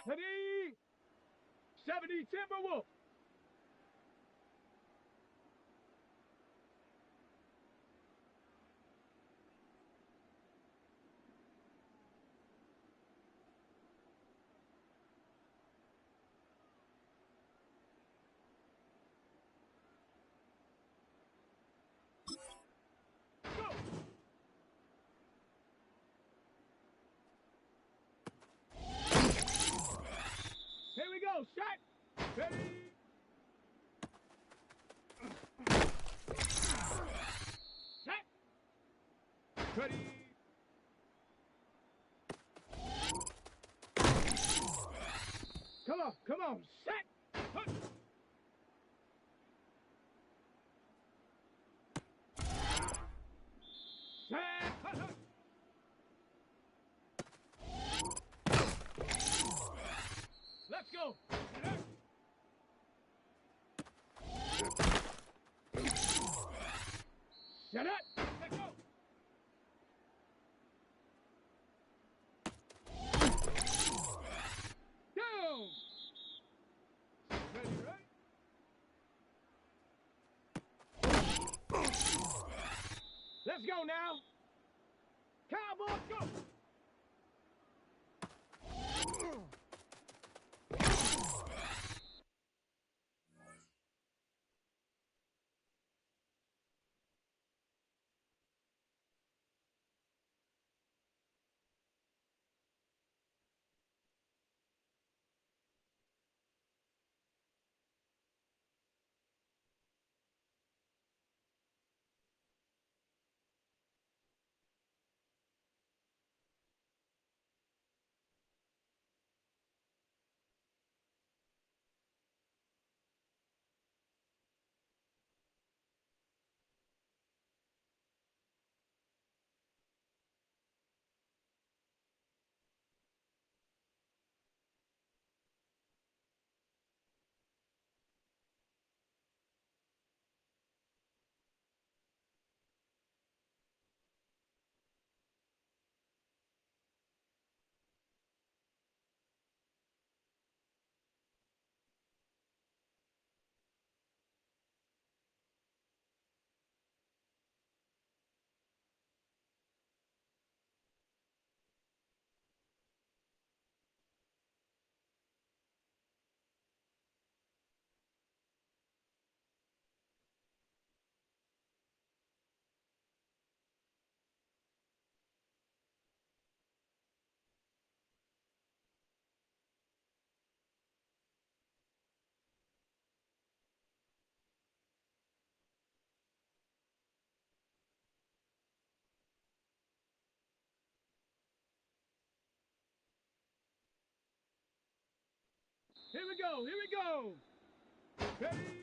Ready? 70 Timberwolf. Go. Here we go. Shot. Ready? Shot. Ready? Come on. Shot. Hunt. Shot. Hunt, hunt. Let's go. Shut up. Let's go. Down. Ready, right? Let's go now. Cowboys, go. Here we go. Here we go. Ready?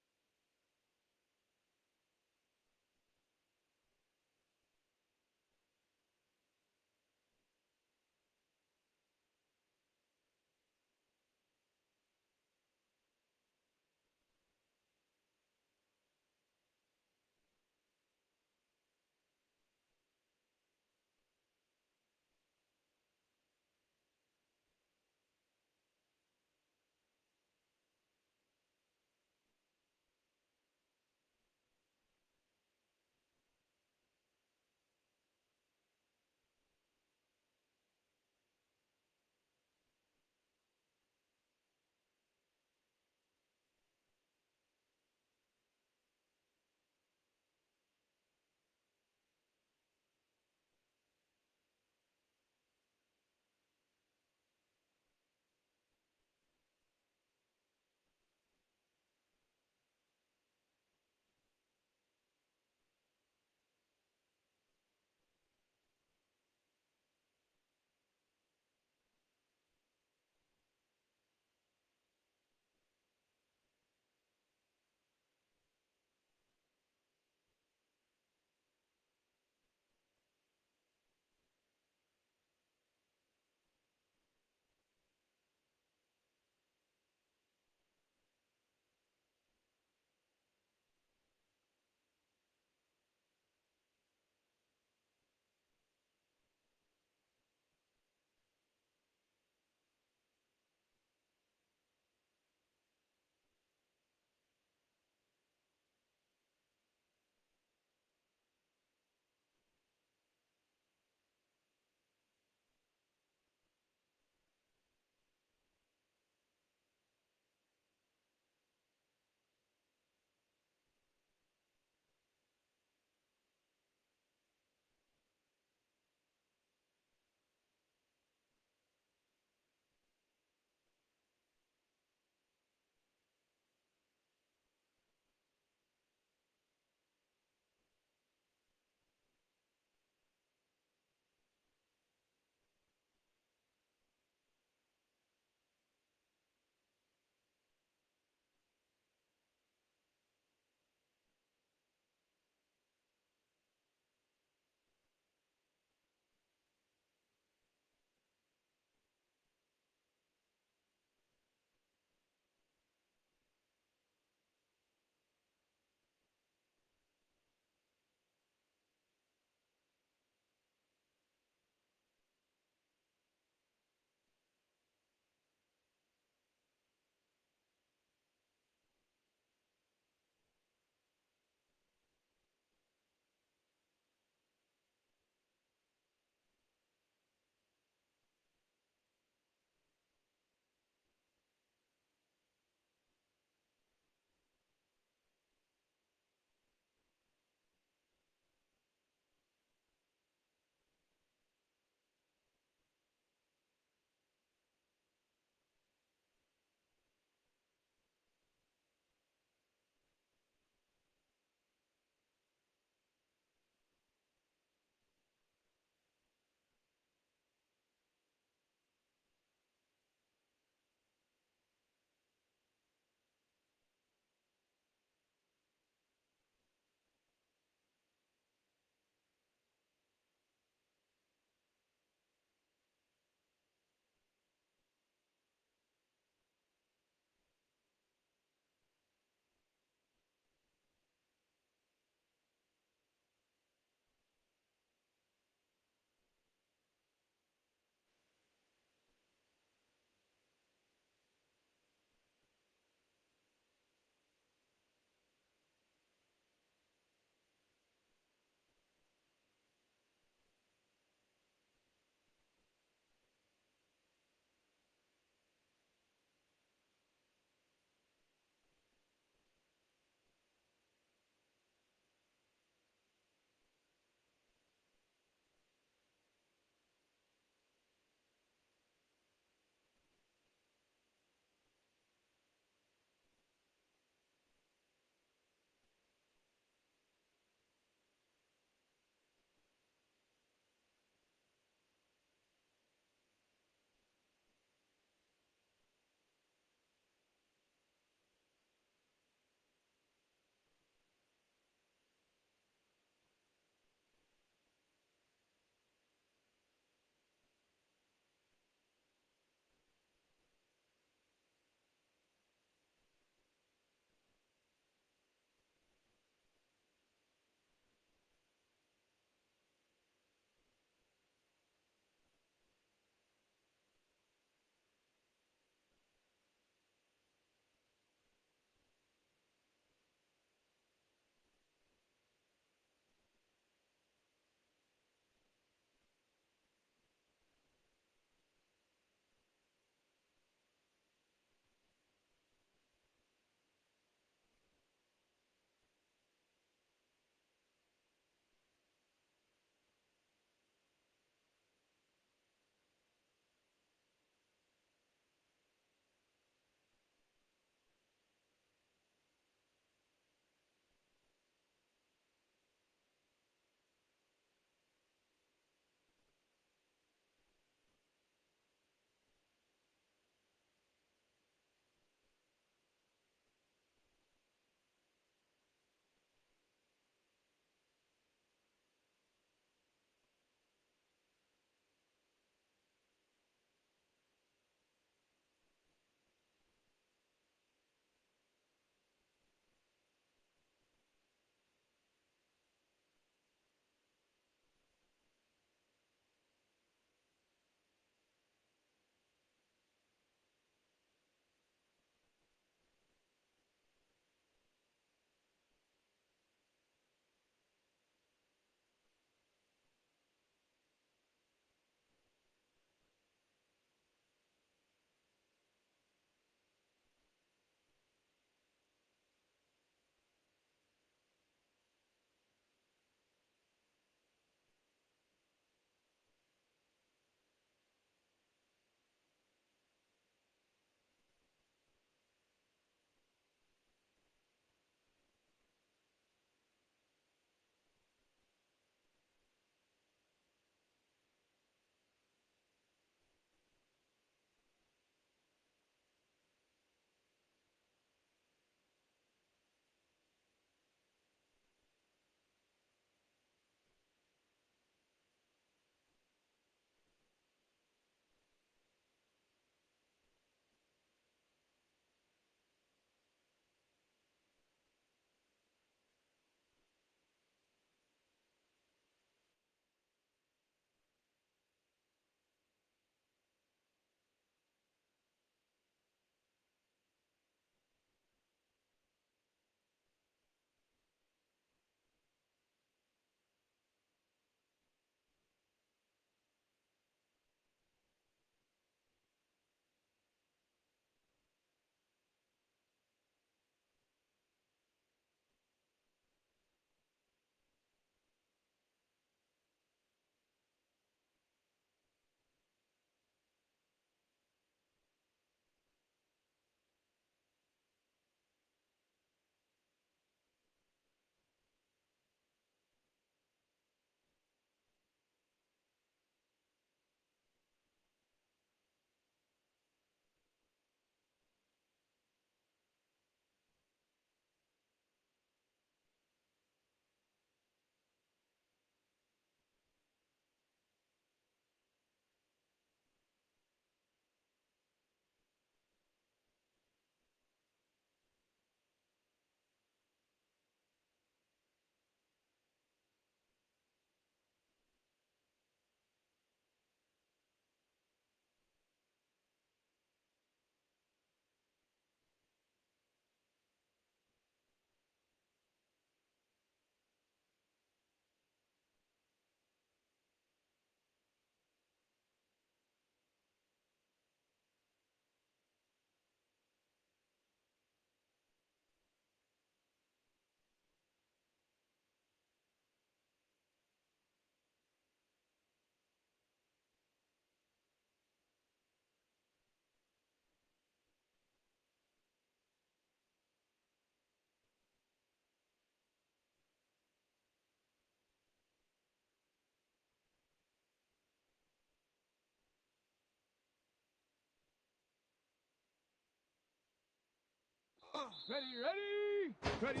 Ready, ready, ready.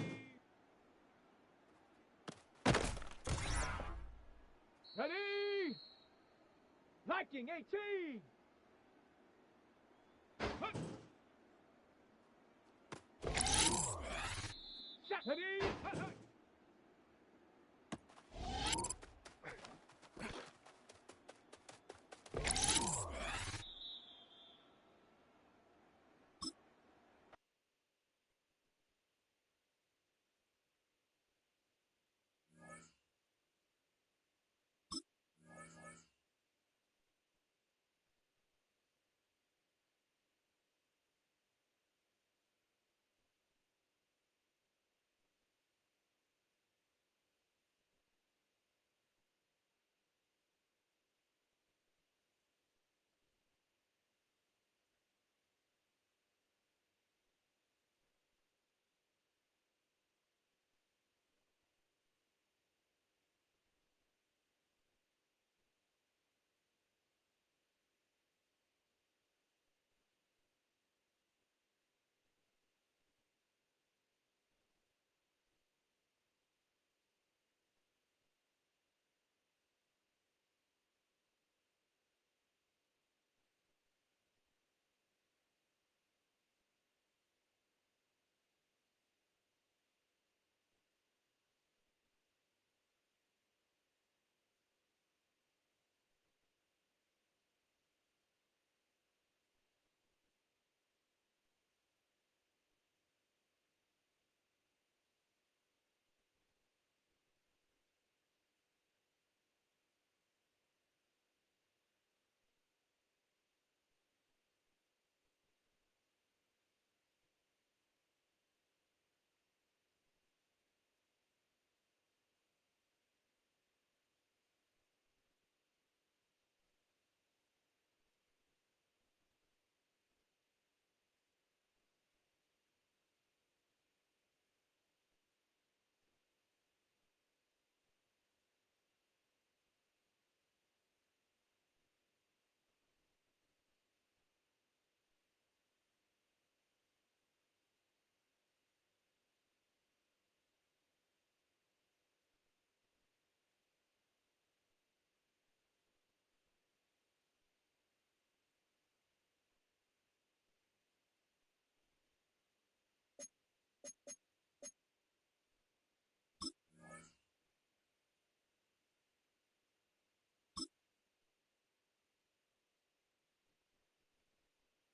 Ready. Liking 18. Hup. Shot. Ready. Hut, hut.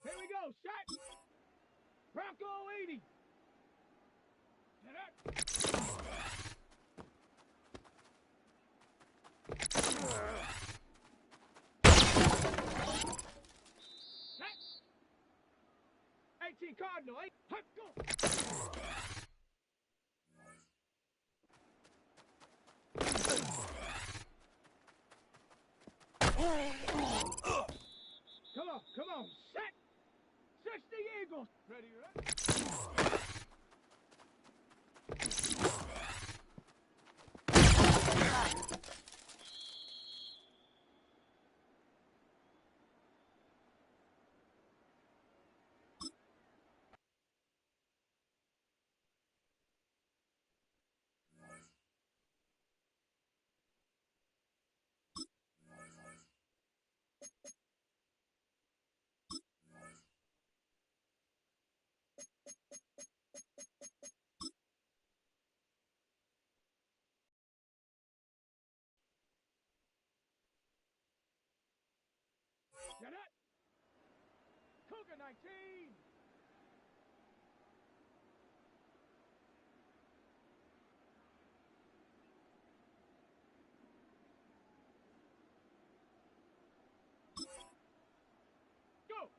Here we go. Shot. Bronco 80. Get up. 18 Cardinal, 8. Hut, go. Come on, set. 60 Eagles. Ready, ready. Get up. Cougar 19. Go.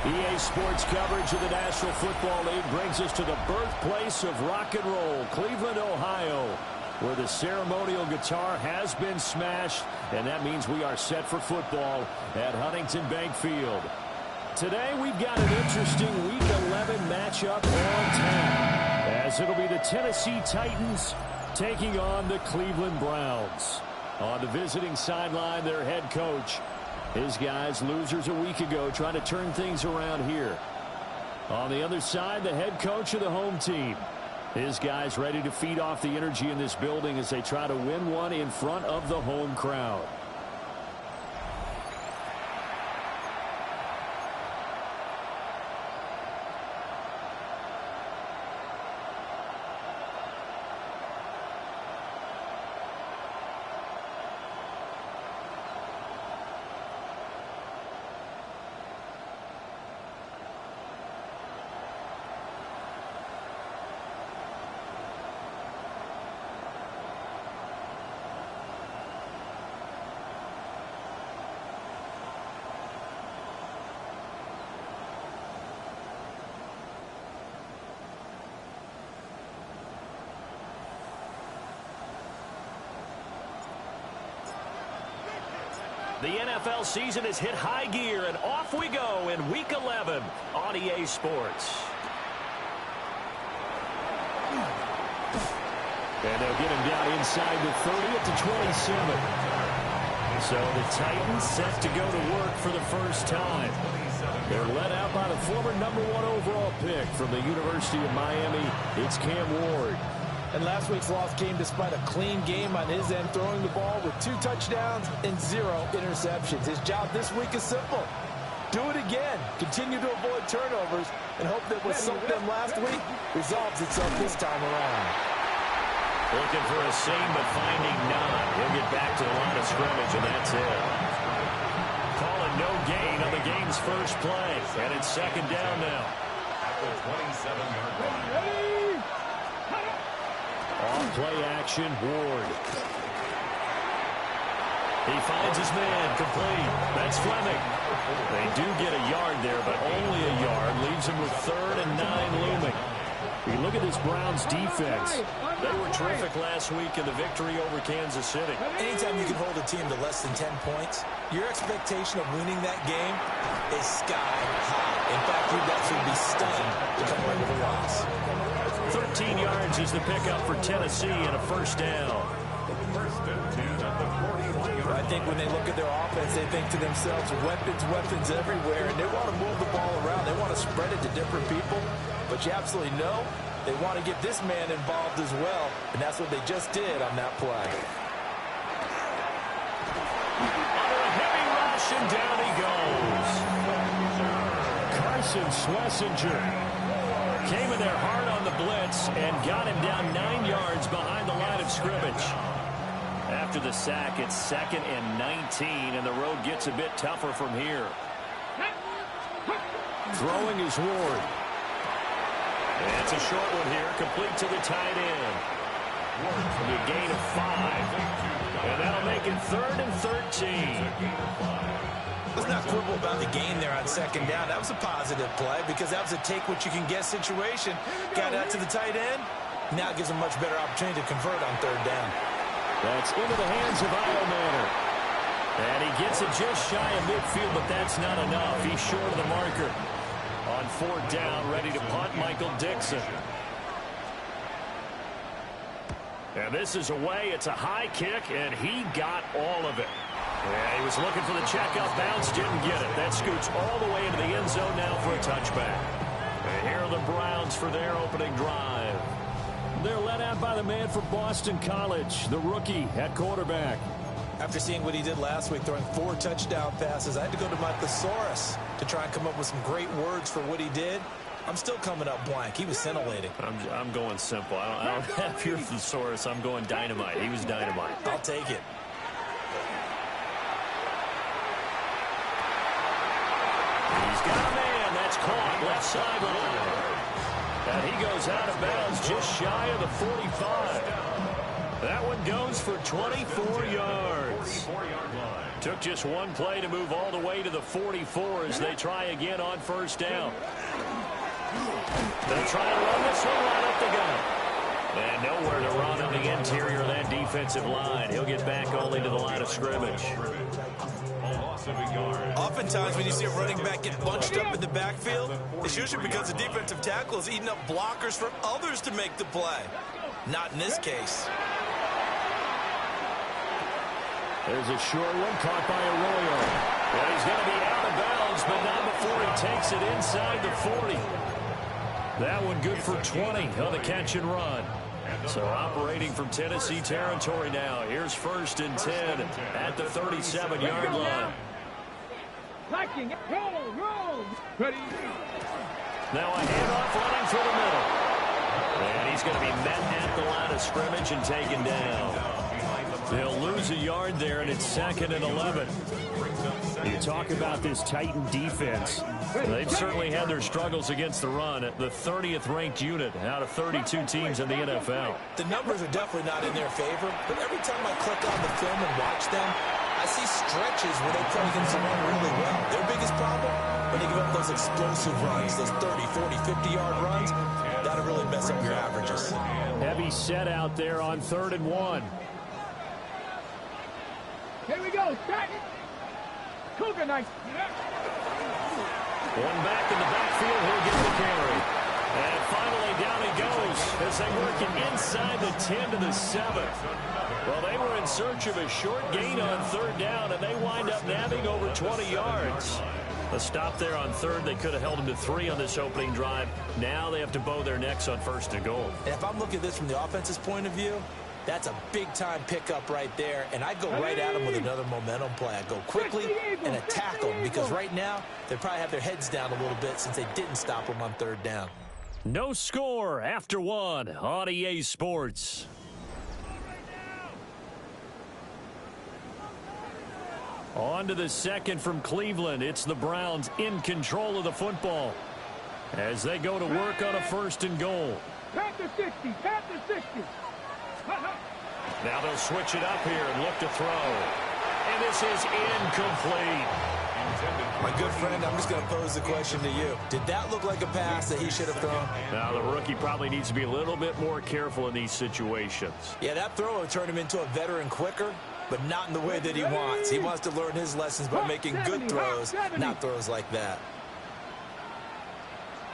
EA Sports coverage of the National Football League brings us to the birthplace of rock and roll, Cleveland, Ohio, where the ceremonial guitar has been smashed, and that means we are set for football at Huntington Bank Field. Today we've got an interesting Week 11 matchup on tap, as it'll be the Tennessee Titans taking on the Cleveland Browns. On the visiting sideline, their head coach. His guys, losers a week ago, trying to turn things around here. On the other side, the head coach of the home team. His guys ready to feed off the energy in this building as they try to win one in front of the home crowd. The NFL season has hit high gear, and off we go in Week 11 on EA Sports. And they'll get him down inside the 30 at the 27. So the Titans set to go to work for the first time. They're led out by the former #1 overall pick from the University of Miami. It's Cam Ward. And last week's loss came despite a clean game on his end, throwing the ball with 2 touchdowns and 0 interceptions. His job this week is simple. Do it again. Continue to avoid turnovers and hope that what sunk them last week resolves itself this time around. Looking for a seam, but finding none. He'll get back to the line of scrimmage, and that's it. Calling no gain on the game's first play. And it's second down now. At the 27-yard line. Off play action, Ward. He finds his man, complete. That's Fleming. They do get a yard there, but only a yard. Leaves him with 3rd and 9 looming. You look at this Browns defense. They were terrific last week in the victory over Kansas City. Anytime you can hold a team to less than 10 points, your expectation of winning that game is sky high. In fact, you'd actually be stunned to come away with a loss. 13 yards is the pickup for Tennessee and a first down. First and 10 at the 41-yard. I think when they look at their offense, they think to themselves, weapons everywhere, and they want to move the ball around. They want to spread it to different people, but you absolutely know they want to get this man involved as well, and that's what they just did on that play. Under a heavy rush, and down he goes. Carson Schlesinger came in there hard on the blitz and got him down 9 yards behind the line of scrimmage. After the sack, it's 2nd and 19, and the road gets a bit tougher from here. Throwing is Ward. And it's a short one here, complete to the tight end. A gain of 5, and that'll make it 3rd and 13. Let's not quibble about the gain there on 2nd down. That was a positive play because that was a take-what-you-can-get situation. Got out to the tight end. Now gives him a much better opportunity to convert on 3rd down. That's into the hands of Manor. And he gets it just shy of midfield, but that's not enough. He's short of the marker. On 4th down, ready to punt, Michael Dixon. And this is away. It's a high kick, and he got all of it. Yeah, he was looking for the checkout bounce, didn't get it. That scoots all the way into the end zone now for a touchback. And here are the Browns for their opening drive. They're led out by the man from Boston College, the rookie at quarterback. After seeing what he did last week, throwing 4 touchdown passes, I had to go to my thesaurus to try and come up with some great words for what he did. I'm still coming up blank. He was scintillating. I'm going simple. I don't have your thesaurus. I'm going dynamite. He was dynamite. I'll take it. He's got a man. That's caught left sideline. And he goes out of bounds just shy of the 45. That one goes for 24 yards. 44-yard line. Took just one play to move all the way to the 44 as they try again on first down. They'll try to run this one right up the gut. And nowhere to run on the interior of that defensive line. He'll get back only to the line of scrimmage. Oftentimes when you see a running back get bunched up in the backfield, it's usually because the defensive tackle is eating up blockers for others to make the play. Not in this case. There's a short one caught by Arroyo. Well, he's going to be out of bounds, but not before he takes it inside the 40. That one good for 20 on the catch and run. So operating from Tennessee territory now. Here's 1st and 10 at the 37-yard line. Roll. Ready. Now a handoff running for the middle. And he's going to be met at the line of scrimmage and taken down. They'll lose a yard there, and it's 2nd and 11. You talk about this Titan defense. They've certainly had their struggles against the run. The 30th ranked unit out of 32 teams in the NFL. The numbers are definitely not in their favor, but every time I click on the film and watch them, I see stretches where they play against the run really well. Their biggest problem, when they give up those explosive runs, those 30, 40, 50-yard runs, that'll really mess up your averages. Heavy set out there on 3rd and 1. Here we go. Stack. Cougar nice. One back in the backfield. He'll get the carry. And finally down he goes as they work it inside the 10 to the 7. Well, they were in search of a short gain on 3rd down, and they wind up nabbing over 20 yards. A stop there on 3rd. They could have held them to 3 on this opening drive. Now they have to bow their necks on 1st and goal. And if I'm looking at this from the offense's point of view, that's a big-time pickup right there, and I go right at them with another momentum play. I go quickly and attack them because right now they probably have their heads down a little bit since they didn't stop them on 3rd down. No score after 1 on EA Sports. On to the 2nd from Cleveland. It's the Browns in control of the football as they go to work on a 1st and goal. Panther 60. Panther 60. Now they'll switch it up here and look to throw. And this is incomplete. My good friend, I'm just going to pose the question to you. Did that look like a pass that he should have thrown? Now the rookie probably needs to be a little bit more careful in these situations. Yeah, that throw will turn him into a veteran quicker, but not in the way that he wants. He wants to learn his lessons by making good throws, not throws like that.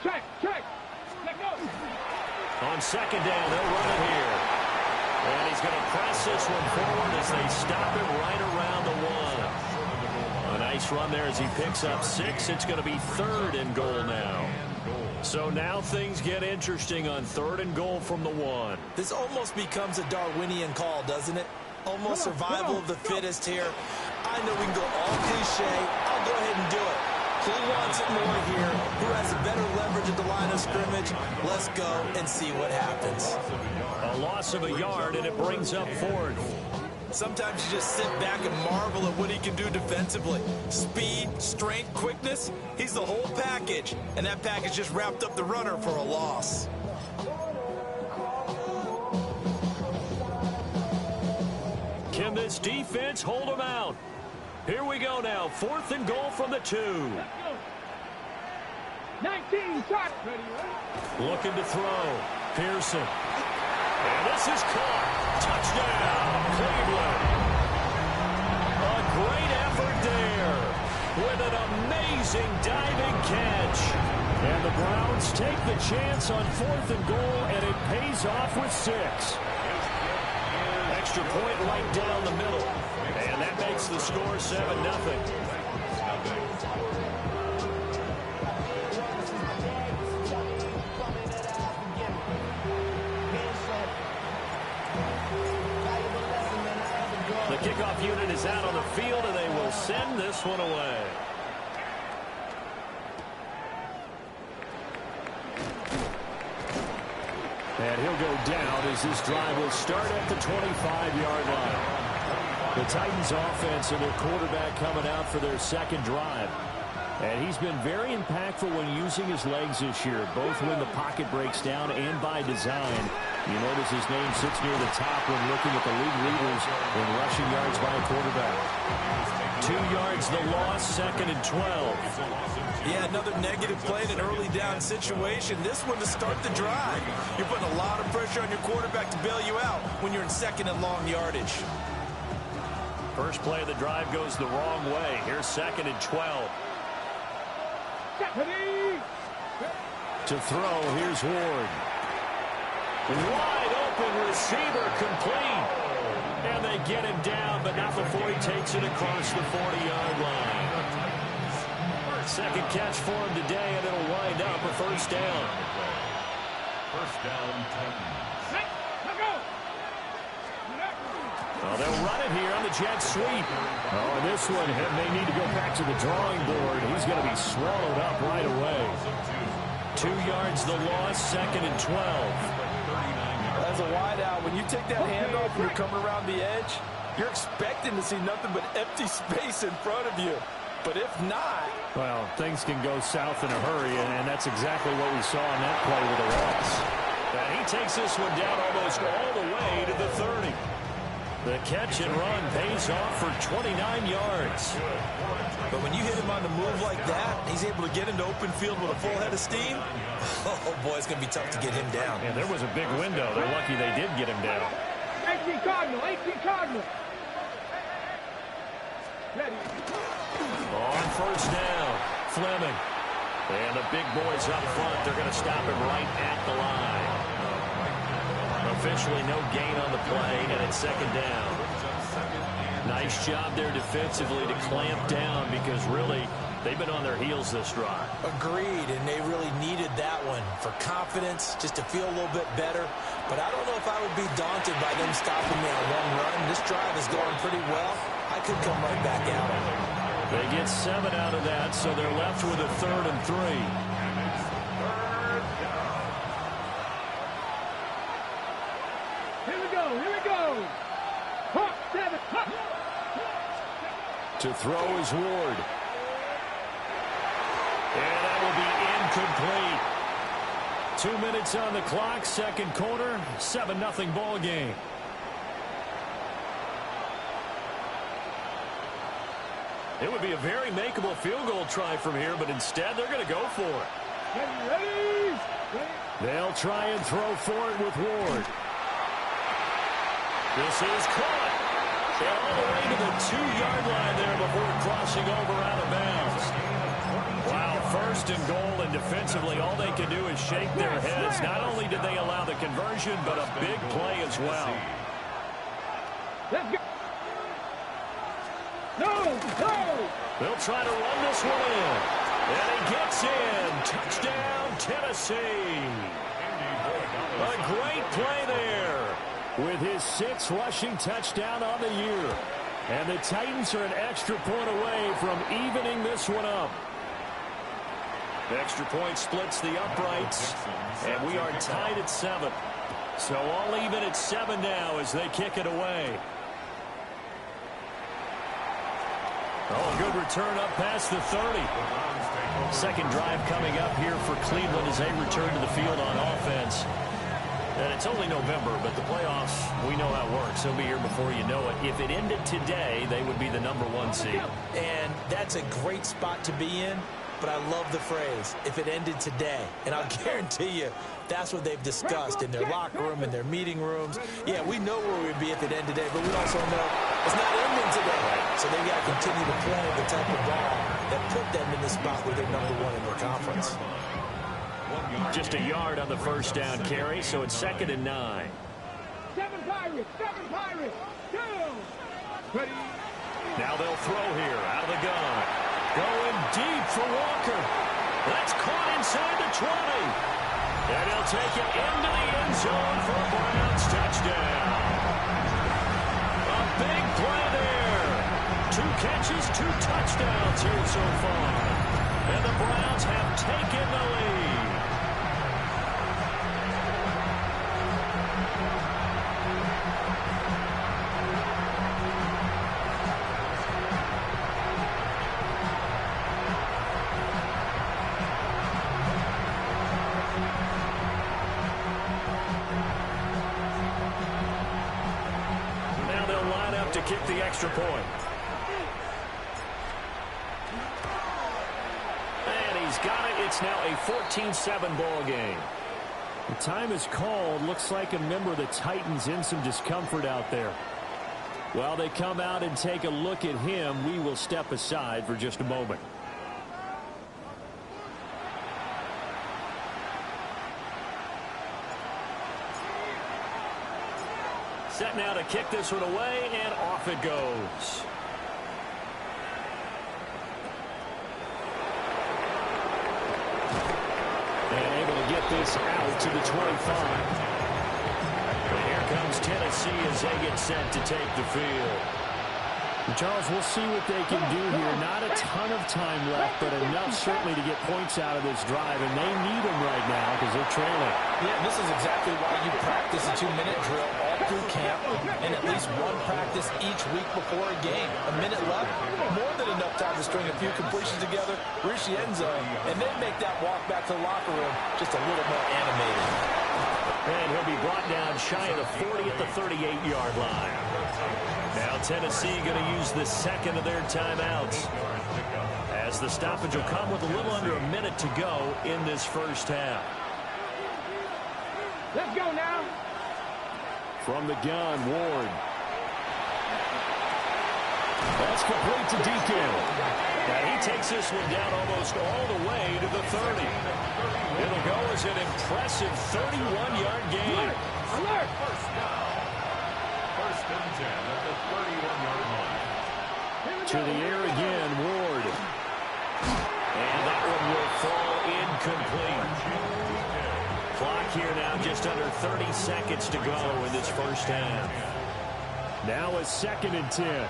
Check. Let go. On 2nd down, they'll run it here. And he's going to press this one forward as they stop him right around the 1. A nice run there as he picks up 6. It's going to be 3rd and goal now. So now things get interesting on 3rd and goal from the 1. This almost becomes a Darwinian call, doesn't it? Almost survival of the fittest here. I know we can go all cliche. I'll go ahead and do it. Who wants it more here? Who has a better leverage at the line of scrimmage? Let's go and see what happens. A loss of a yard, and it brings up 4th. Sometimes you just sit back and marvel at what he can do defensively. Speed, strength, quickness, he's the whole package. And that package just wrapped up the runner for a loss. Can this defense hold him out? Here we go now. 4th and goal from the 2. 19 shots. Ready. Looking to throw. Pearson. And this is caught. Touchdown, Cleveland. A great effort there with an amazing diving catch. And the Browns take the chance on 4th and goal, and it pays off with 6. Extra point right down the middle. And that makes the score 7-0. The kickoff unit is out on the field, and they will send this one away. And he'll go down as this drive will start at the 25-yard line. The Titans offense and their quarterback coming out for their 2nd drive. And he's been very impactful when using his legs this year, both when the pocket breaks down and by design. You notice his name sits near the top when looking at the league leaders in rushing yards by a quarterback. 2 yards the loss, 2nd and 12. Yeah, another negative play in an early down situation. This one to start the drive. You're putting a lot of pressure on your quarterback to bail you out when you're in 2nd and long yardage. First play of the drive goes the wrong way. Here's 2nd and 12. To throw, here's Ward. Wide open receiver complete. And they get him down, but not before he takes it across the 40-yard line. Second catch for him today, and it'll wind up a first down. First down, Titans. Well, they'll run it here on the jet sweep. Oh, and this one may need to go back to the drawing board. He's going to be swallowed up right away. 2 yards the loss, 2nd and 12. As a wide out, when you take that handoff and you're coming around the edge, you're expecting to see nothing but empty space in front of you. But if not... Well, things can go south in a hurry, and that's exactly what we saw in that play with the loss. And he takes this one down almost all the way to the 30. The catch and run pays off for 29 yards. But when you hit him on the move like that, he's able to get into open field with a full head of steam. Oh, boy, it's going to be tough to get him down. Yeah, there was a big window. They're lucky they did get him down. 18 Cardinal, 18 Cardinal. Ready. On first down, Fleming. And the big boys up front, they're going to stop him right at the line. Officially no gain on the play, and it's 2nd down. Nice job there defensively to clamp down because really they've been on their heels this drive. Agreed, and they really needed that one for confidence, just to feel a little bit better. But I don't know if I would be daunted by them stopping me on one run. This drive is going pretty well. I could come right back out. They get 7 out of that, so they're left with a 3rd and 3. Here we go, here we go. Hawk, 7, hawk. To throw is Ward. And that will be incomplete. 2 minutes on the clock, 2nd quarter, 7-0 ball game. It would be a very makeable field goal try from here, but instead they're going to go for it. Ready. They'll try and throw for it with Ward. This is caught. And all the way to the 2-yard line there before crossing over out of bounds. Wow, 1st and goal, and defensively all they can do is shake their heads. Not only did they allow the conversion, but a big play as well. Let's go. No. They'll try to run this one in. And he gets in. Touchdown, Tennessee. A great play there with his 6th rushing touchdown on the year. And the Titans are an extra point away from evening this one up. The extra point splits the uprights, and we are tied at 7. So all even at 7 now as they kick it away. Oh, good return up past the 30. Second drive coming up here for Cleveland as they return to the field on offense. And it's only November, but the playoffs, we know how it works. They'll be here before you know it. If it ended today, they would be the #1 seed. And that's a great spot to be in, but I love the phrase, if it ended today. And I'll guarantee you, that's what they've discussed in their locker room, in their meeting rooms. Yeah, we know where we'd be if it ended today, but we also know it's not ending today. So they've got to continue to play the type of ball that put them in the spot where they're #1 in their conference. Just a yard on the first down carry, so it's 2nd and 9. 7 Pirates, 2. Ready. Now they'll throw here out of the gun. Going deep for Walker. That's caught inside the 20. And he'll take it into the end zone for a Browns touchdown. A big play there. 2 catches, 2 touchdowns here so far. And the Browns have taken the lead. Now they'll line up to kick the extra point. He's got it. It's now a 14-7 ball game. The time is called. Looks like a member of the Titans in some discomfort out there. While they come out and take a look at him, we will step aside for just a moment. Set now to kick this one away, and off it goes. And able to get this out to the 25. And here comes Tennessee as they get set to take the field. Charles, we'll see what they can do here. Not a ton of time left, but enough certainly to get points out of this drive, and they need them right now because they're trailing. Yeah, this is exactly why you practice a 2-minute drill all through camp and at least one practice each week before a game. A minute left, more than enough time to string a few completions together, reach the end zone, and then make that walk back to the locker room just a little more animated. And he'll be brought down shy of the 40 at the 38-yard line. Now Tennessee going to use the second of their timeouts, as the stoppage will come with a little under a minute to go in this first half. Let's go now. From the gun, Ward. That's complete to Deacon. Now he takes this one down almost all the way to the 30. It'll go as an impressive 31-yard gain. Alert! First down. First and 10 at the 31-yard line. To the air again, Ward. And that one will fall incomplete. Clock here now just under 30 seconds to go in this first half. Now a 2nd and 10.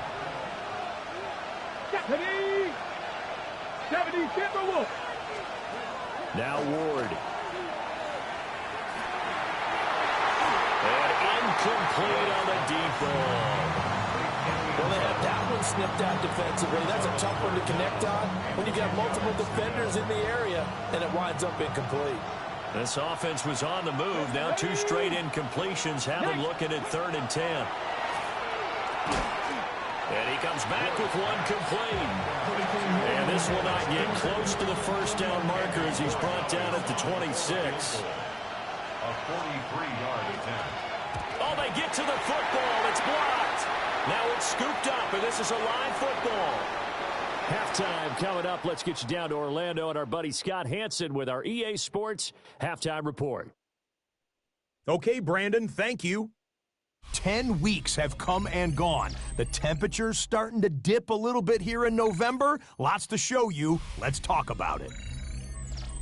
70 Timberwolves. Now Ward. And incomplete on the deep ball. Well, they have that one snipped out defensively. That's a tough one to connect on when you got multiple defenders in the area, and it winds up incomplete. This offense was on the move. Now 2 straight incompletions have them looking at 3rd and 10. And he comes back with one complete. And this will not get close to the first down marker as he's brought down at the 26. A 43-yard attempt. Oh, they get to the football. It's blocked. Now it's scooped up, and this is a live football. Halftime coming up. Let's get you down to Orlando and our buddy Scott Hansen with our EA Sports Halftime Report. Okay, Brandon, thank you. 10 weeks have come and gone. The temperature's starting to dip a little bit here in November. Lots to show you. Let's talk about it.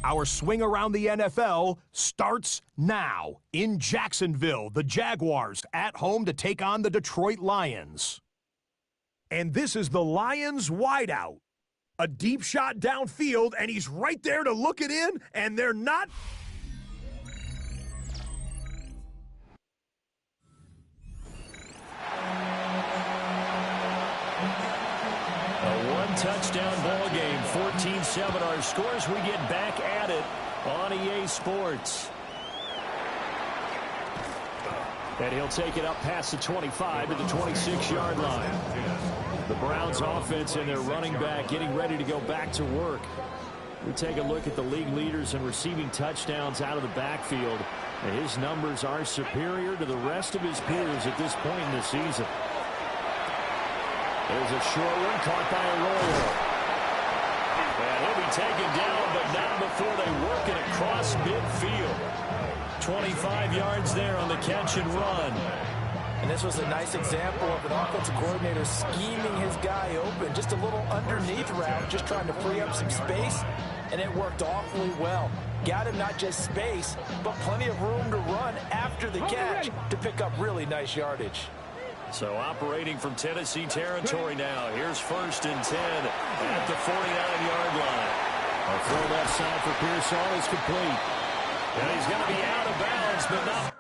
Our swing around the NFL starts now. In Jacksonville, the Jaguars at home to take on the Detroit Lions. And this is the Lions wideout. A deep shot downfield, and he's right there to look it in, and they're not... Touchdown ball game, 14-7 our scores. We get back at it on EA Sports. And he'll take it up past the 25 to the 26-yard line. The Browns offense and their running back getting ready to go back to work. We take a look at the league leaders in receiving touchdowns out of the backfield. And his numbers are superior to the rest of his peers at this point in the season. There's a short one caught by Arroyo. And he'll be taken down, but not before they work it across midfield. 25 yards there on the catch and run. And this was a nice example of an offensive coordinator scheming his guy open. Just a little underneath route, just trying to free up some space, and it worked awfully well. Got him not just space, but plenty of room to run after the catch to pick up really nice yardage. So operating from Tennessee territory now. Here's 1st and 10 at the 49-yard line. A throw left side for Pearsall is complete. And he's going to be out of bounds, but not...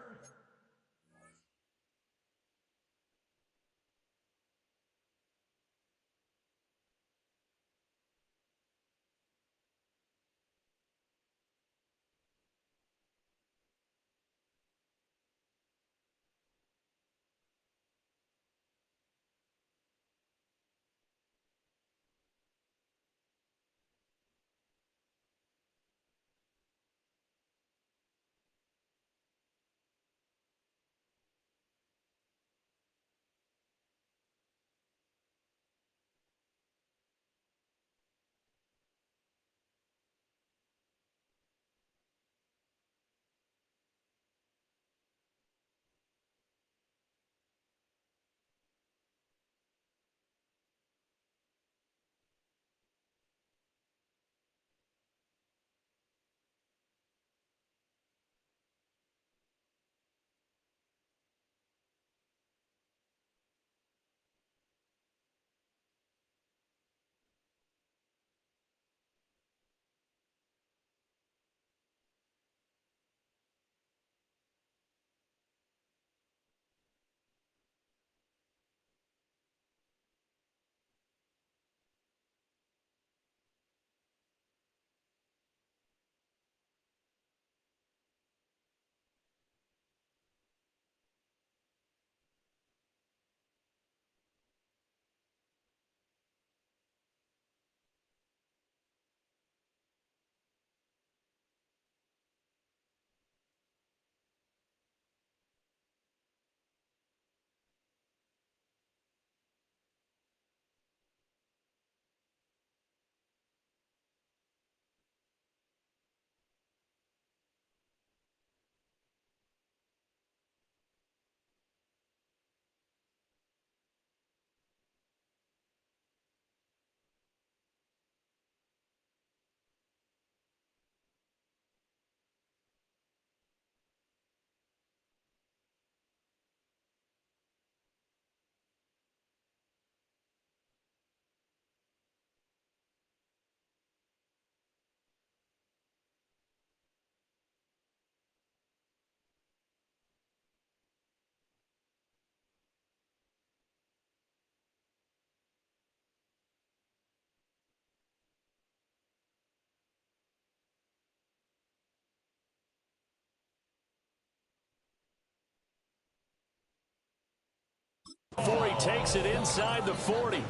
Before he takes it inside the 40.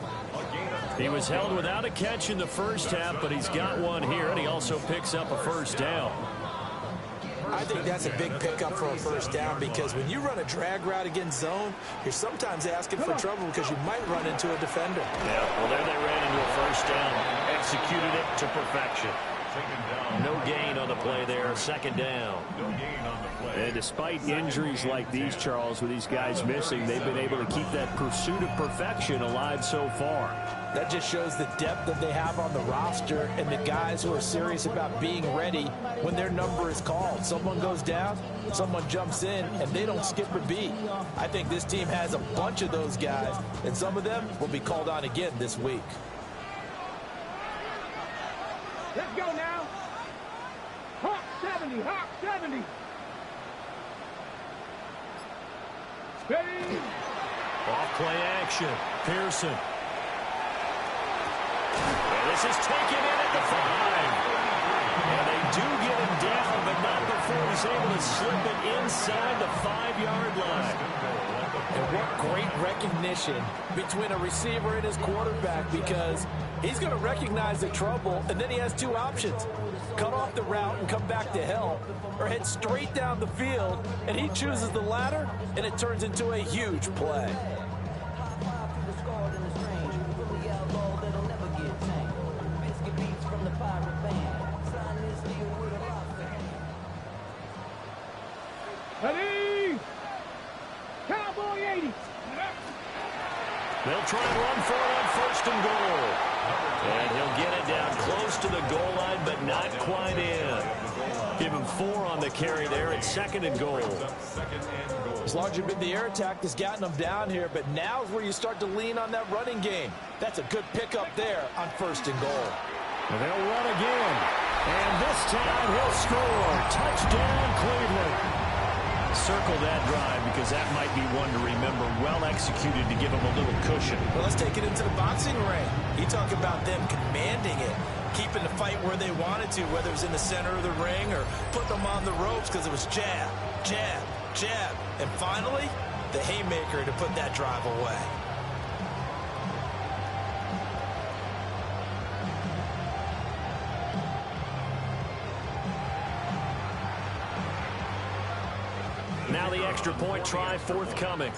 He was held without a catch in the first half, but he's got one here, and he also picks up a first down. I think that's a big pickup for a first down because when you run a drag route against zone, you're sometimes asking for trouble because you might run into a defender. Yeah, well, there they ran into a first down. Executed it to perfection. No gain on the play there. Second down. And despite injuries like these, Charles, with these guys missing, they've been able to keep that pursuit of perfection alive so far. That just shows the depth that they have on the roster and the guys who are serious about being ready when their number is called. Someone goes down, someone jumps in, and they don't skip a beat. I think this team has a bunch of those guys, and some of them will be called on again this week. Let's go now. Hawk 70, Hawk 70. Steady. Off play action. Pearson. And this is taken in at the 5. And they do get him down, but not before he's able to slip it inside the 5-yard line. And what great recognition between a receiver and his quarterback, because he's going to recognize the trouble, and then he has two options. Cut off the route and come back to help, or head straight down the field, and he chooses the latter, and it turns into a huge play. Ready. Cowboy 80. They'll try and run for it on first and goal. And he'll get it down close to the goal line, but not quite in. Give him 4 on the carry there at second and goal. As large as the air attack has gotten them down here, but now is where you start to lean on that running game. That's a good pickup there on first and goal. And they'll run again. And this time he'll score. Touchdown, Cleveland. Circle that drive because that might be one to remember. Well executed to give him a little cushion. Well, let's take it into the boxing ring. You talk about them commanding it, keeping the fight where they wanted to, whether it was in the center of the ring or putting them on the ropes because it was jab, jab, jab. And finally, the haymaker to put that drive away. Now the extra point try forthcoming.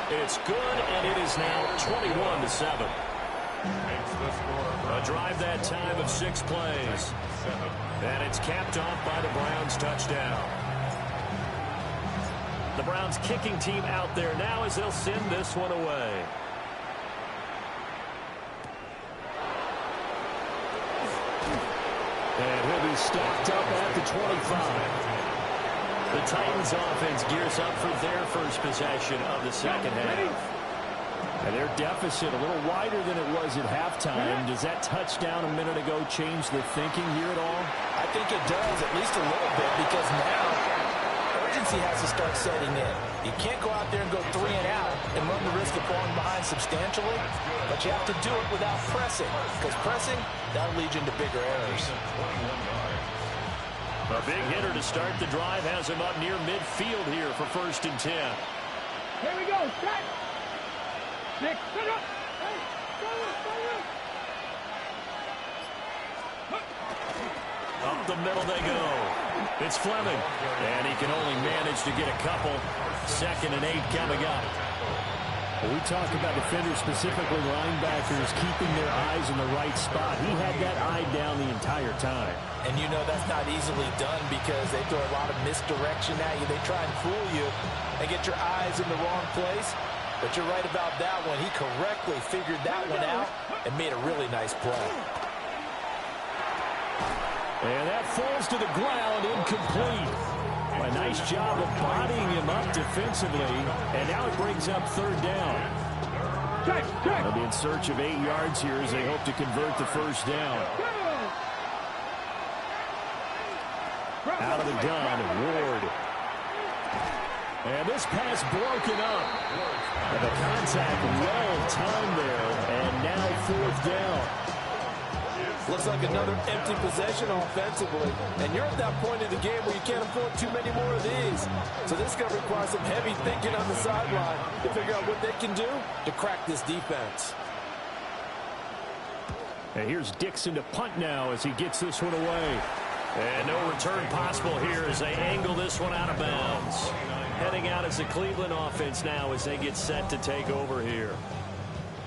It's good, and it is now 21-7. A drive that time of 6 plays. And it's capped off by the Browns' touchdown. The Browns kicking team out there now as they'll send this one away. And he'll be stopped up at the 25. The Titans offense gears up for their first possession of the second half. And their deficit a little wider than it was at halftime. Does that touchdown a minute ago change the thinking here at all? I think it does, at least a little bit, because now urgency has to start setting in. You can't go out there and go 3 and out and run the risk of falling behind substantially, but you have to do it without pressing, because pressing, that'll lead you into bigger errors. A big hitter to start the drive has him up near midfield here for 1st and 10. Here we go. Set. 6. Set up. Hey, Up the middle they go. It's Fleming. And he can only manage to get a couple. 2nd and 8 coming up. Well, we talk about defenders, specifically linebackers, keeping their eyes in the right spot. He had that eye down the entire time. And you know that's not easily done because they throw a lot of misdirection at you. They try and fool you and get your eyes in the wrong place. But you're right about that one. He correctly figured that one out and made a really nice play. And that falls to the ground, incomplete. A nice job of bodying him up defensively. And now it brings up 3rd down. They'll be in search of 8 yards here as they hope to convert the first down. Out of the gun, Ward. And this pass broken up. And the contact well timed there. And now 4th down. Looks like another empty possession offensively. And you're at that point in the game where you can't afford too many more of these. So this is going to require some heavy thinking on the sideline to figure out what they can do to crack this defense. And here's Dixon to punt now as he gets this one away. And no return possible here as they angle this one out of bounds. Heading out as the Cleveland offense now as they get set to take over here.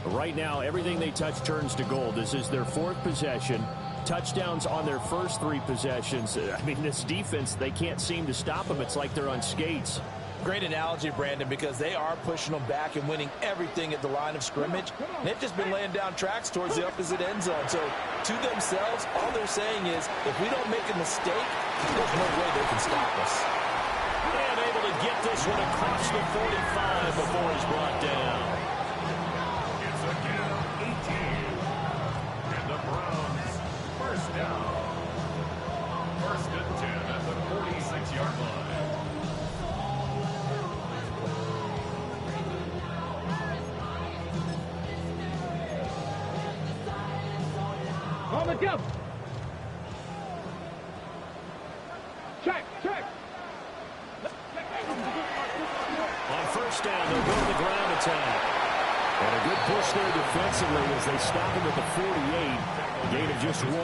Right now, everything they touch turns to gold. This is their 4th possession. Touchdowns on their first 3 possessions. I mean, this defense, they can't seem to stop them. It's like they're on skates. Great analogy, Brandon, because they are pushing them back and winning everything at the line of scrimmage. And they've just been laying down tracks towards the opposite end zone. So, to themselves, all they're saying is, if we don't make a mistake, there's no way they can stop us. And able to get this one across the 45 before he's brought down. It's again 18. And the Browns, first down. 1st and 10 at the 46-yard line. On the jump. Check. On first down, they'll go to the ground attack. And a good push there defensively as they stop him at the 48. Gain of just 1.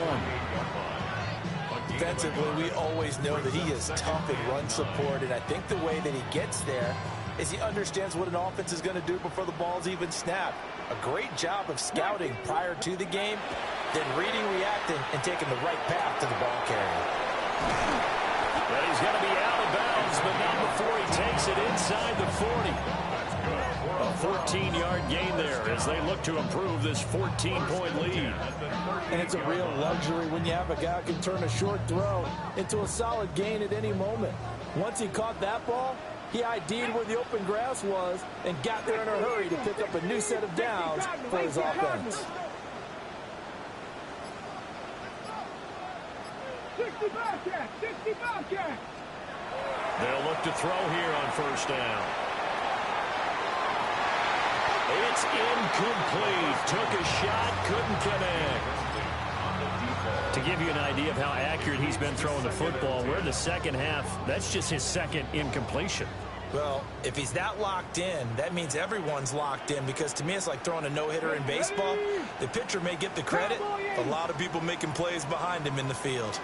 Defensively, we always know that he is tough in run support, and I think the way that he gets there is he understands what an offense is going to do before the ball's even snapped. A great job of scouting prior to the game, then reading, reacting, and taking the right path to the ball carrier. But he's going to be out of bounds, but not before he takes it inside the 40. A 14-yard gain there as they look to improve this 14-point lead. And it's a real luxury when you have a guy who can turn a short throw into a solid gain at any moment. Once he caught that ball, he ID'd where the open grass was and got there in a hurry to pick up a new set of downs for his offense. 60 Bobcat. They'll look to throw here on first down. It's incomplete. Took a shot, couldn't connect. To give you an idea of how accurate he's been throwing the football, we're in the second half. That's just his 2nd incompletion. Well, if he's that locked in, that means everyone's locked in, because to me it's like throwing a no-hitter in baseball. The pitcher may get the credit, but a lot of people making plays behind him in the field.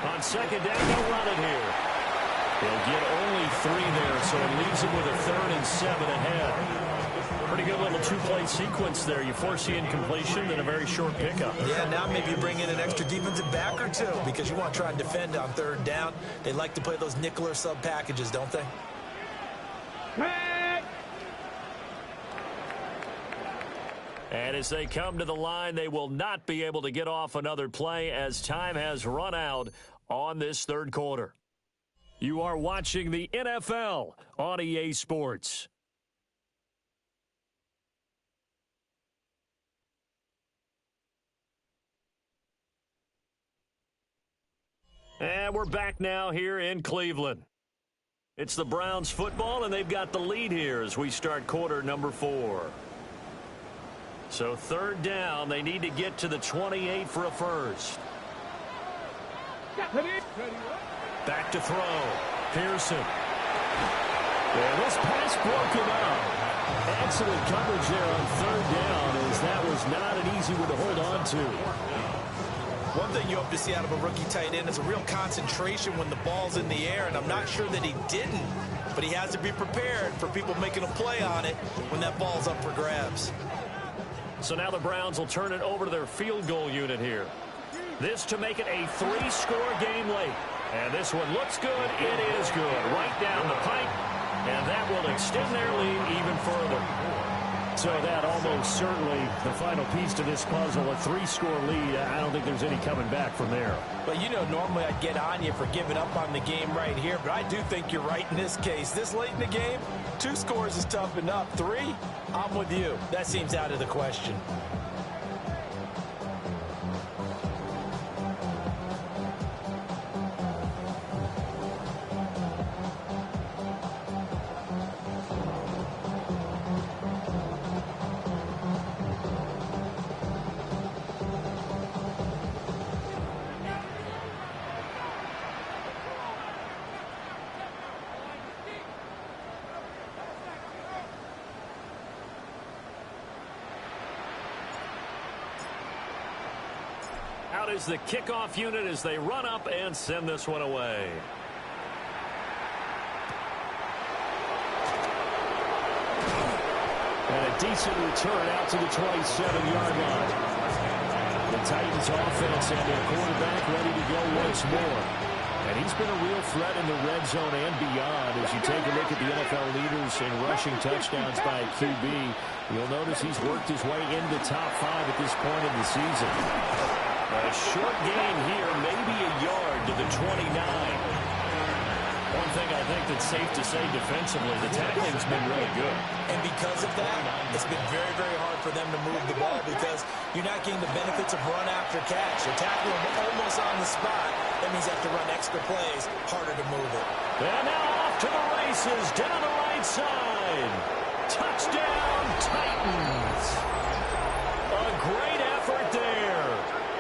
On second down, they'll run it here. They'll get only 3 there, so it leaves him with a 3rd and 7 ahead. Pretty good little 2-play sequence there. You force the incompletion, then a very short pickup. Yeah, now maybe you bring in an extra defensive back or 2 because you want to try and defend on 3rd down. They like to play those nickel or sub packages, don't they? And as they come to the line, they will not be able to get off another play as time has run out on this 3rd quarter. You are watching the NFL on EA Sports. And we're back now here in Cleveland. It's the Browns football, and they've got the lead here as we start quarter number 4. So 3rd down, they need to get to the 28 for a first. Back to throw. Pearson. And this pass broken up. Excellent coverage there on 3rd down, as that was not an easy one to hold on to. One thing you hope to see out of a rookie tight end is a real concentration when the ball's in the air, and I'm not sure that he didn't, but he has to be prepared for people making a play on it when that ball's up for grabs. So now the Browns will turn it over to their field goal unit here. This to make it a 3-score game late. And this one looks good. It is good. Right down the pipe. And that will extend their lead even further. So that almost certainly the final piece to this puzzle, a 3-score lead. I don't think there's any coming back from there. Well, you know, normally I'd get on you for giving up on the game right here, but I do think you're right in this case. This late in the game, 2 scores is tough enough. 3, I'm with you. That seems out of the question. out is the kickoff unit as they run up and send this one away. And a decent return out to the 27-yard line. The Titans offense and their quarterback ready to go once more. And he's been a real threat in the red zone and beyond. As you take a look at the NFL leaders in rushing touchdowns by a QB, you'll notice he's worked his way into the top 5 at this point in the season. A short gain here, maybe a yard to the 29. One thing I think that's safe to say defensively, the tackling's been really good. And because of that, it's been very, very hard for them to move the ball because you're not getting the benefits of run after catch. You're tackling them almost on the spot. That means you have to run extra plays, harder to move it. And now off to the races, down the right side. Touchdown, Titans. A great effort there.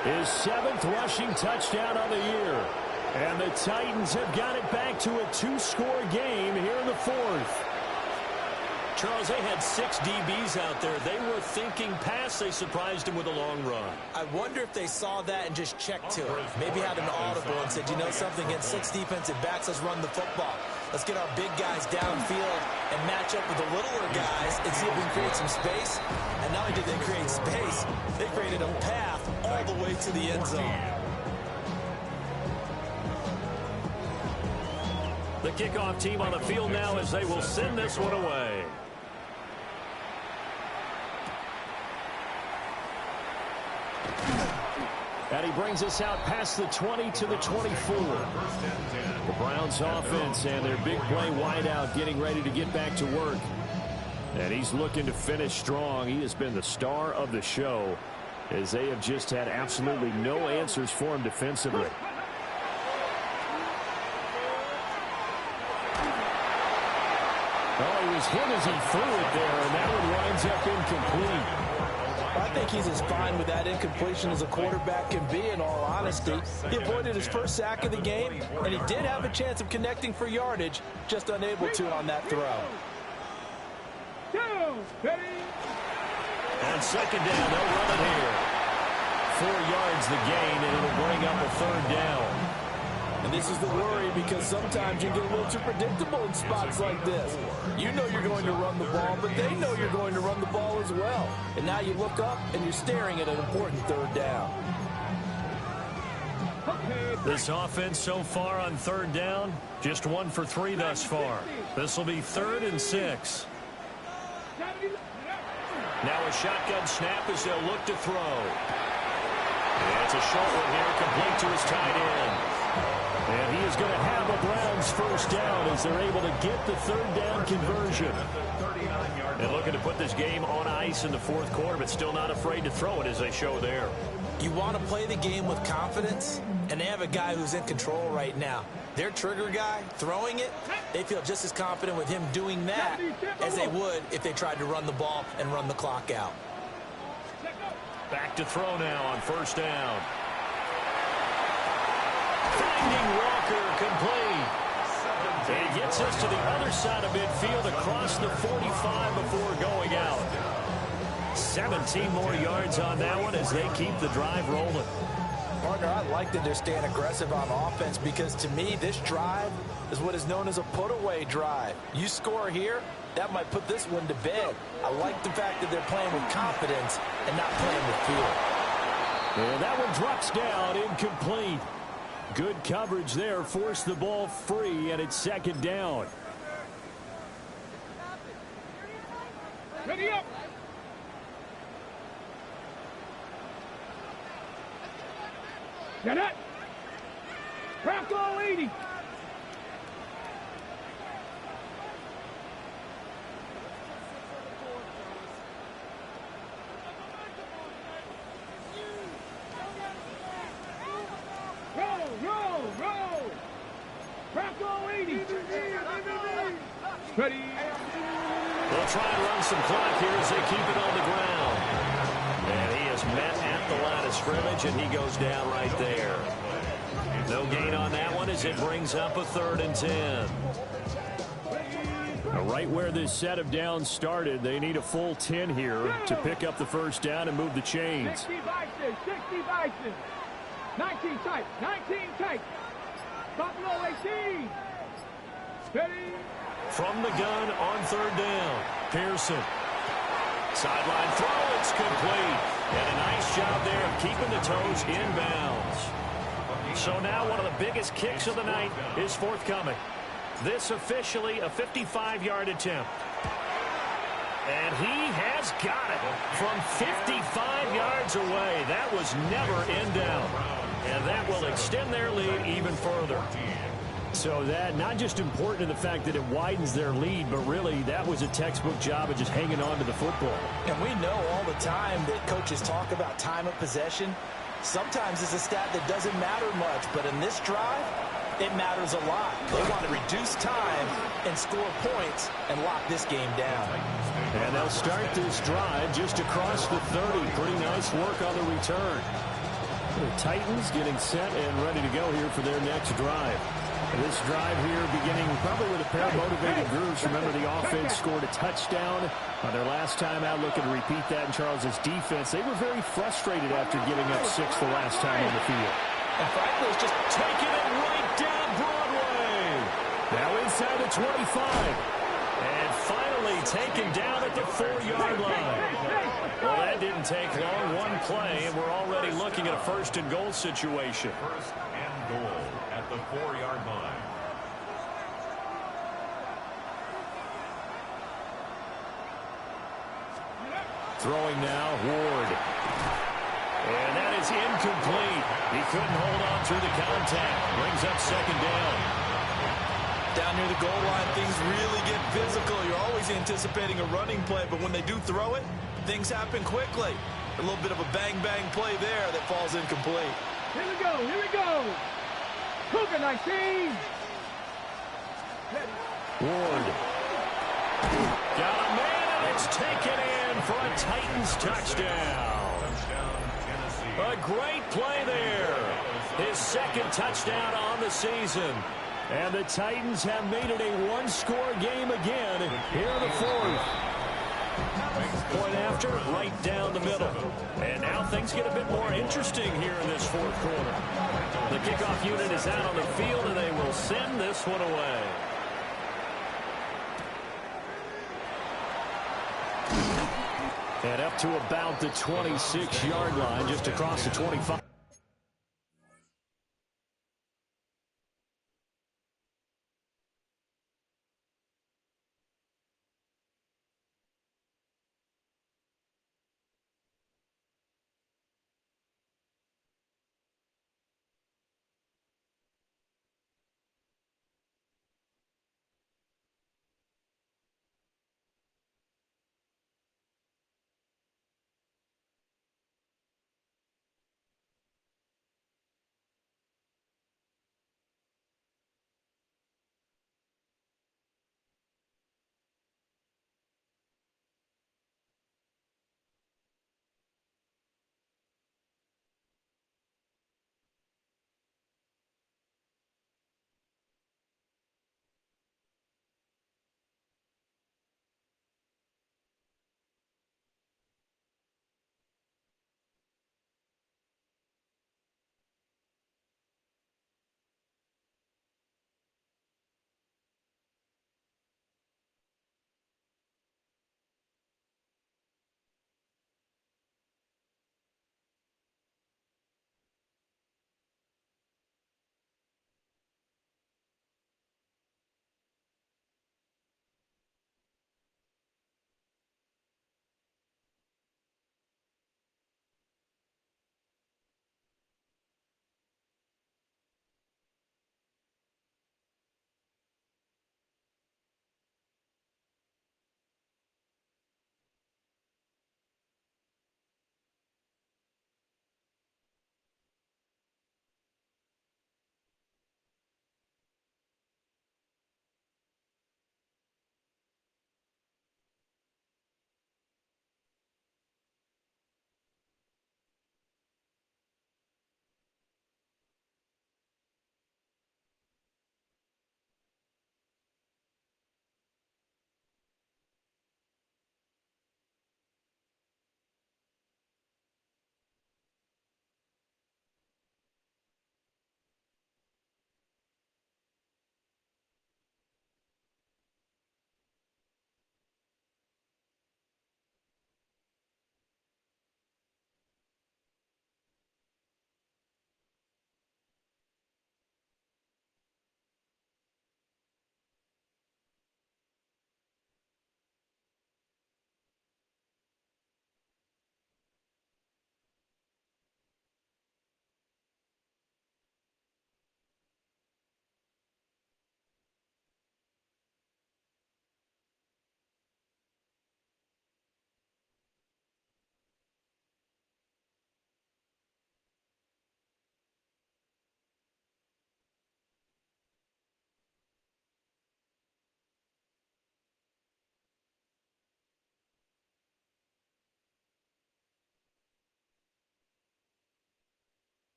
His 7th rushing touchdown on the year. And the Titans have got it back to a 2-score game here in the 4th. Charles, they had 6 DBs out there. They were thinking pass. They surprised him with a long run. I wonder if they saw that and just checked to it. Maybe had an audible and said, you know something, against 6 defensive backs, let's run the football. Let's get our big guys downfield and match up with the littler guys and see if we can create some space. And not only did they create space, they created a path all the way to the end zone. The kickoff team on the field now as they will send this one away. And he brings us out past the 20 to the 24. The Browns offense and their big play wideout getting ready to get back to work. And he's looking to finish strong. He has been the star of the show as they have just had absolutely no answers for him defensively. Oh, he was hit as he threw it there, and that one winds up incomplete. I think he's as fine with that incompletion as a quarterback can be, in all honesty. He avoided his first sack of the game, and he did have a chance of connecting for yardage, just unable to on that throw. On second down, they'll run it here. 4 yards the gain, and it'll bring up a 3rd down. And this is the worry because sometimes you get a little too predictable in spots like this. You know you're going to run the ball, but they know you're going to run the ball as well. And now you look up and you're staring at an important 3rd down. This offense so far on 3rd down, just 1 for 3 thus far. This will be 3rd and 6. Now a shotgun snap as they'll look to throw. And it's a short one here, complete to his tight end. And he is going to have a Browns 1st down as they're able to get the 3rd down conversion. And looking to put this game on ice in the 4th quarter, but still not afraid to throw it as they show there. You want to play the game with confidence, and they have a guy who's in control right now. Their trigger guy, throwing it, they feel just as confident with him doing that as they would if they tried to run the ball and run the clock out. Back to throw now on 1st down. Finding Walker complete. And he gets us to the other side of midfield across the 45 before going out. 17 more yards on that one as they keep the drive rolling. Partner, I like that they're staying aggressive on offense because to me this drive is what is known as a put-away drive. You score here, that might put this one to bed. I like the fact that they're playing with confidence and not playing with fear. And that one drops down, incomplete. Good coverage there, forced the ball free, and it's 2nd down. Ready up. Get it. Crack all 80. Roll. Crack all 80. Ready. They'll try and run some clock here as they keep it on the ground. And he is met at the line of scrimmage, and he goes down right there. No gain on that one as it brings up a 3rd and 10. Now, right where this set of downs started, they need a full 10 here to pick up the 1st down and move the chains. 60 Bison. 19 tight. 19 tight. Buffalo 18. Ready. From the gun on third down. Pearson. Sideline throw. It's complete. And a nice job there of keeping the toes in bounds. So now one of the biggest kicks of the night is forthcoming. This officially a 55-yard attempt. And he has got it from 55 yards away. That was never in doubt. And that will extend their lead even further. So that not just important in the fact that it widens their lead, but really that was a textbook job of just hanging on to the football. And we know all the time that coaches talk about time of possession. Sometimes it's a stat that doesn't matter much, but in this drive, it matters a lot. They want to reduce time and score points and lock this game down. And they'll start this drive just across the 30. Pretty nice work on the return. The Titans getting set and ready to go here for their next drive. This drive here beginning probably with a pair of motivated groups. Remember, the offense scored a touchdown on their last time out, looking to repeat that in Charles's defense. They were very frustrated after giving up 6 the last time on the field. And frankly, it's just Taking it right down Broadway. Now inside the 25. And finally taken down at the 4-yard line. Well, that didn't take long. One play, and we're already looking at a first and goal situation. First and goal at the 4-yard line. Throwing now, Ward. And that is incomplete. He couldn't hold on through the contact. Brings up second down. down near the goal line, things really get physical. You're always anticipating a running play, but when they do throw it, things happen quickly. A little bit of a bang-bang play there that falls incomplete. Here we go. Here we go. Cougar 19. Ward. Got a man, and it's taken in for a Titans touchdown. A great play there. His second touchdown on the season. And the Titans have made it a one-score game again here in the fourth. Point after, right down the middle. And now things get a bit more interesting here in this fourth quarter. The kickoff unit is out on the field, and they will send this one away. And up to about the 26-yard line, just across the 25.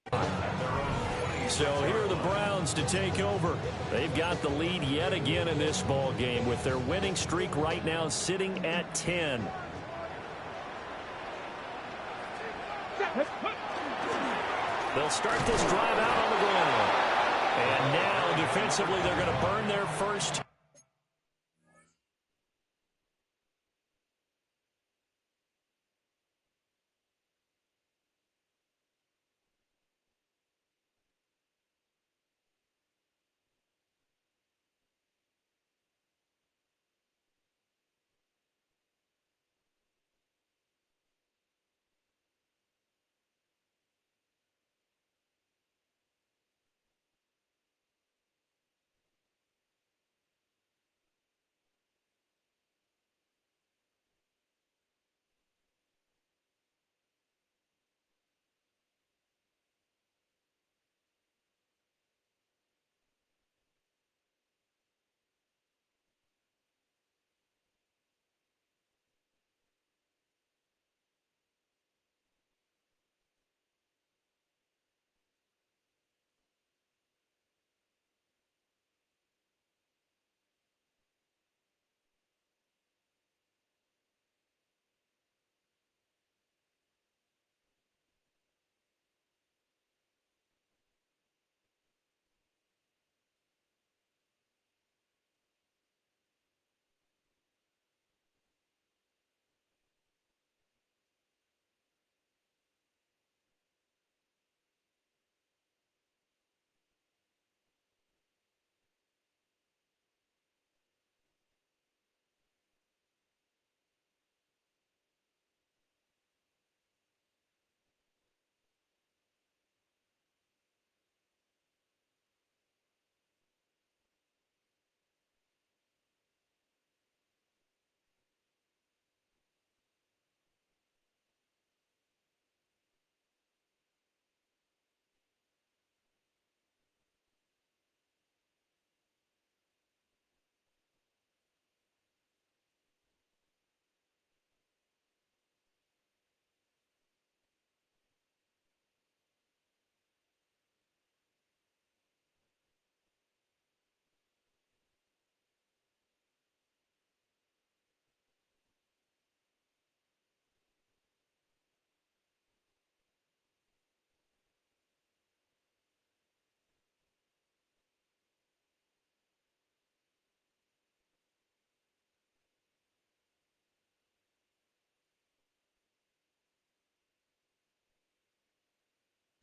So here are the Browns to take over. They've got the lead yet again in this ball game with their winning streak right now sitting at 10. They'll start this drive out on the goal. And now defensively they're going to burn their first.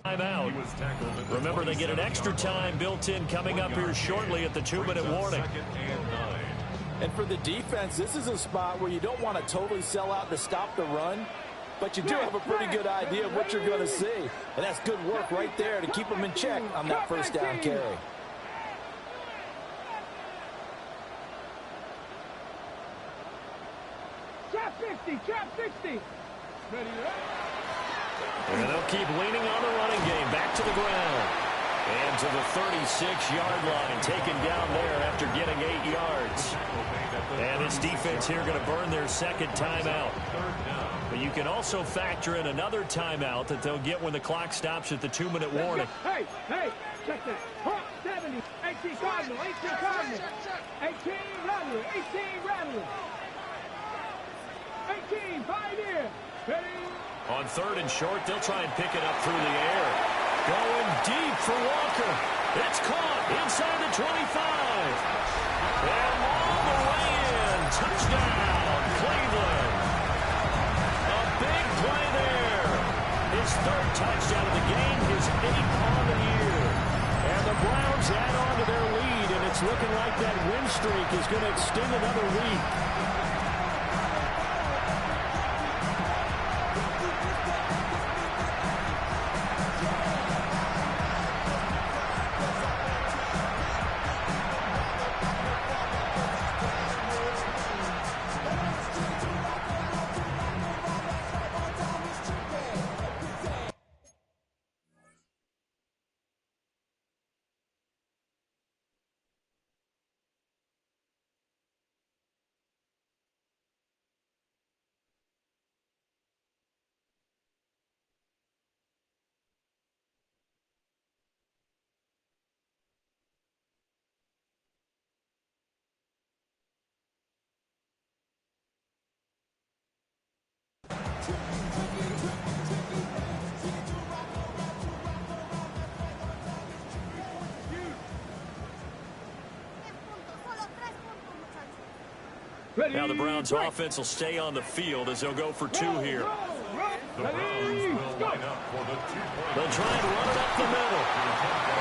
Timeout. Remember, they get an extra time built in coming up here shortly at the 2-minute warning. And for the defense, this is a spot where you don't want to totally sell out to stop the run, but you do have a pretty good idea of what you're going to see. And that's good work right there to keep them in check on that first down carry. Trap 60, trap 60. Ready up. And they'll keep leaning on the running game. Back to the ground. And to the 36-yard line. Taken down there after getting 8 yards. And this defense here going to burn their second timeout. But you can also factor in another timeout that they'll get when the clock stops at the 2-minute warning. Hey, check that. 70, 18 Cardinal, 18 Cardinal. 18 Rattler, 18 Rattler. 18, Pioneer. Ready? On 3rd and short, they'll try and pick it up through the air. Going deep for Walker. It's caught inside the 25. And all the way in. Touchdown, Cleveland. A big play there. His 3rd touchdown of the game, his 8th on the year. And the Browns add on to their lead, and it's looking like that win streak is going to extend another week. Now the Browns offense will stay on the field as they'll go for two here. The Browns will line up for the 2-point. They'll try and run it up the middle.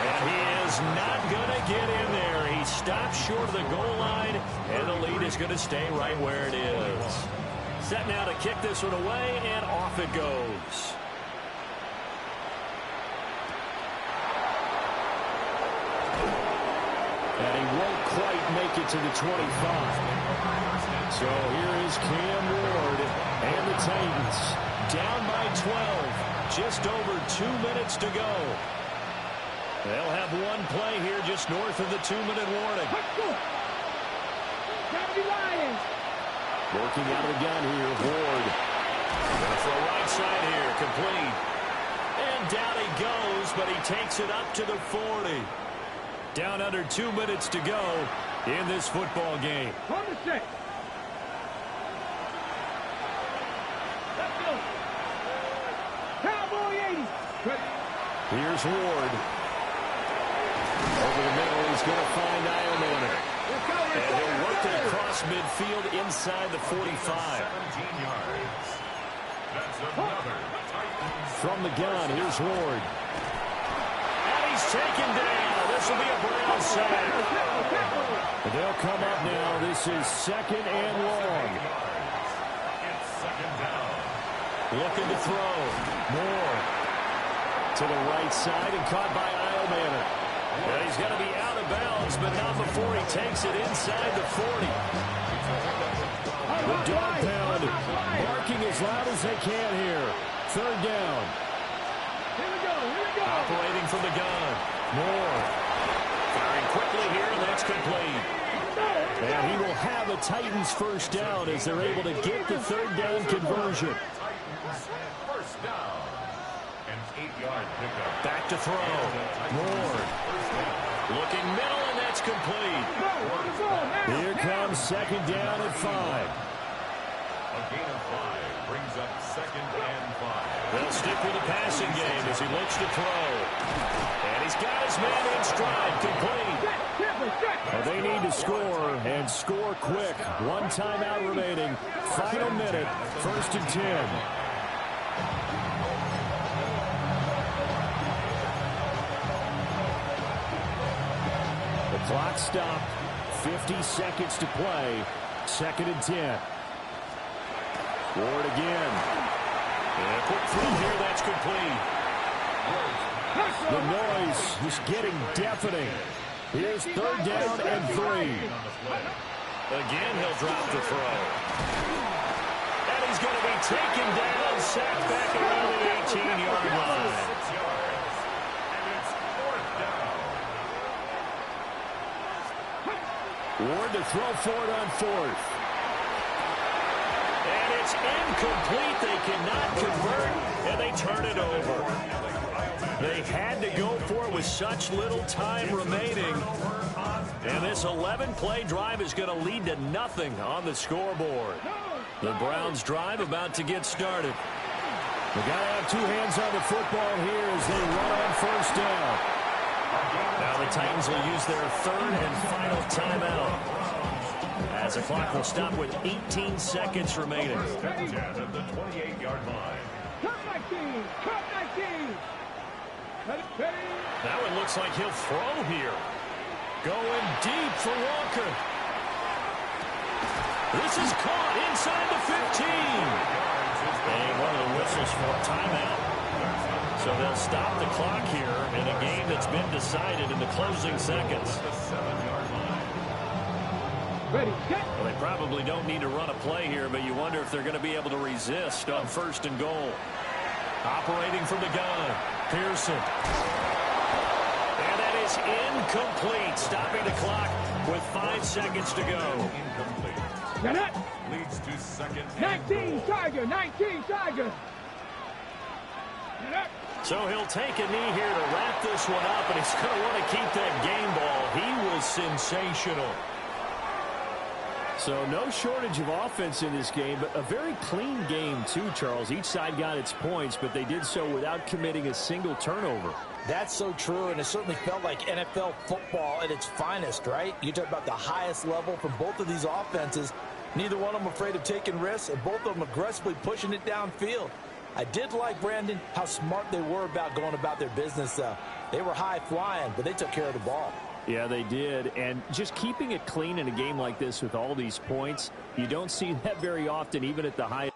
And he is not going to get in there. He stops short of the goal line, and the lead is going to stay right where it is. Set now to kick this one away, and off it goes. And he won't quite make it to the 25. So here is Cam Ward and the Titans down by 12. Just over 2 minutes to go. They'll have one play here just north of the 2-minute warning. Working out of the gun here, Ward. Going to throw right side here, complete. And down he goes, but he takes it up to the 40. Down under 2 minutes to go in this football game. On the set. Let's go. Cowboy 80. Here's Ward. Over the middle, he's going to find Ileman. And he'll work it across midfield inside the 45. 17 yards. That's another Titans. From the gun, here's Ward. And he's taken down. This will be a Brown sack. They'll come up now. This is second and long. It's second down. Looking to throw. Moore to the right side and caught by Ileman. Well, he's going to be out of bounds, but not before he takes it inside the 40. The dog pound barking as loud as they can here. Third down. Here we go. Operating from the gun. Moore. Firing quickly here, and that's complete. And he will have a Titans first down as they're able to get the third down conversion. Titans first down. An 8-yard pickup. Back to throw. Moore. Looking middle, and that's complete. Here comes second down at 5. A gain of 5 brings up second and 5. They'll stick with the passing game as he looks to throw. And he's got his man in stride, complete. Well, they need to score, and score quick. One timeout remaining. Final minute, first and 10. Clock stopped. 50 seconds to play. Second and 10. Ward again. And a quick throw here. That's complete. The noise is getting deafening. Here's third down and 3. Again, he'll drop the throw. And he's going to be taken down. Sacked back around the 18-yard line. Ward to throw forward on 4th. And it's incomplete. They cannot convert, and they turn it over. They had to go for it with such little time remaining. And this 11-play drive is going to lead to nothing on the scoreboard. The Browns drive about to get started. They got to have two hands on the football here as they run on first down. Now the Titans will use their third and final timeout as the clock will stop with 18 seconds remaining. At the 28-yard line. Cut 19! Cut 19! That one looks like he'll throw here. Going deep for Walker. This is caught inside the 15. And one of the whistles for a timeout. So they'll stop the clock here in a game that's been decided in the closing seconds. Ready, set. Well, they probably don't need to run a play here, but you wonder if they're going to be able to resist on first and goal. Operating from the gun, Pearson. And that is incomplete, stopping the clock with 5 seconds to go. Incomplete. Get it. Leads to second and 19 Tiger, 19 Tiger. Get it. So he'll take a knee here to wrap this one up, and he's going to want to keep that game ball. He was sensational. So no shortage of offense in this game, but a very clean game too, Charles. Each side got its points, but they did so without committing a single turnover. That's so true, and it certainly felt like NFL football at its finest, right? You talk about the highest level from both of these offenses. Neither one of them afraid of taking risks, and both of them aggressively pushing it downfield. I did like, Brandon, how smart they were about going about their business, though. They were high flying, but they took care of the ball. Yeah, they did. And just keeping it clean in a game like this with all these points, you don't see that very often, even at the high.